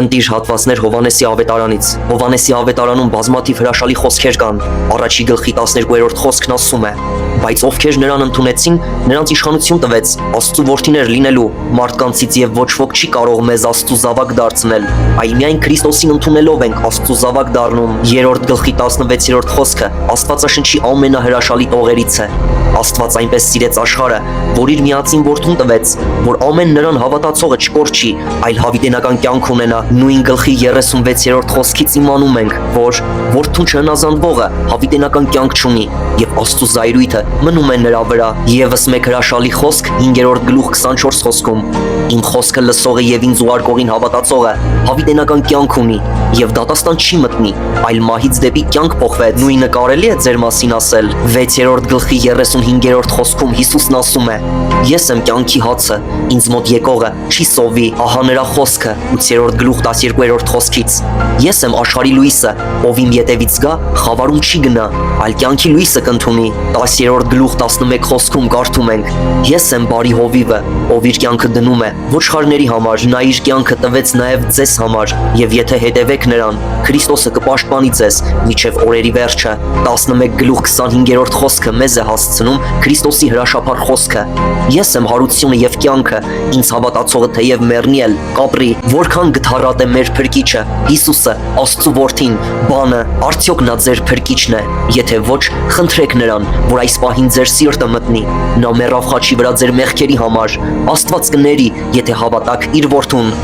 Ընտիր հատվածներ Հովանեսի ավետարանից։ Հովանեսի ավետարանում բազմաթիվ հրաշալի խոսքեր կան։ Առաջի գլխի 12-րդ խոսքն ասում է. բայց ովքեր նրան ընդունեցին, նրանց իշխանություն տվեց Աստծու որդիներ լինելու, մարդկանցից եւ ոչ ոք չի կարող մեզ Աստծու զավակ դարձնել, այլ միայն Քրիստոսին ընդունելով ենք Աստծու զավակ դառնում։ 3-րդ գլխի 16-րդ խոսքը Աստվածաշնչի ամենահրաշալի տողերից է։ Աստված այնպես սիրեց աշխարհը, որ իր միածին որդուն տվեց, որ ամեն նրան հավատացողը չկորչի, այլ հավիտենական կյանք ունենա։ Նույն գլխի 36-րդ խոսքից իմանում ենք, որ որդուն չհնազանդվողը հավիտենական կյանք չունի, եւ Աստծու զայրույթը մնում է նրա վրա։ Եվս մեկ հրաշալի խոսք 5-րդ գլուխ 24 խոսքում. Իմ խոսքը լսողը եւ ինձ ուղարկողին հավատացողը հավիտենական կյանք ունի եւ դատաստան չի մտնի, այլ մահից դեպի կյանք փոխվեց։ Նույնը կարելի է ձեր մասին ասել։ 6-րդ գլխի 35-րդ խոսքում Հիսուսն ասում է. Ես եմ կյանքի հացը, ինձ մոտ եկողը չի սովի, ահա նրա խոսքը։ 8-րդ գլուխ 12-րդ խոսքից. Ես եմ աշխարհի լույսը, ով իմ ետևից գա, խավարում չի գնա, այլ կյանքի լույսը կընդունի։ 10-րդ գլուխ 11 խոսքում կարդում ենք. Ես եմ բարի հովիվը, ով իր կյանքը դնում է ոչխարների համար, նա իր կյանքը տվեց նաև ձեզ համար, եւ եթե հետևեք նրան, Քրիստոսը կպաշտպանի ձեզ մինչև օրերի վերջը։ 11 գլուխ 25-րդ խոսքը մեզ է հասցնում Քրիստոսի հրաշափառ խոսքը. Ես եմ հարությունը եւ կյանքը, ինձ հավատացողը թեև մեռնի էլ կապրի։ Որքան գթառատ է մեր փրկիչը, Հիսուսը, Աստծու որդին, բանը, արդյոք նա ձեր փրկիչն է։ Եթե ոչ, խնդրեք նրան, որ այս պահին ձեր սիրտը մտնի։ Նա մեռավ խաչի վրա ձեր մեղքերի համար։ Աստված կների, եթե հավատաք իր որդուն։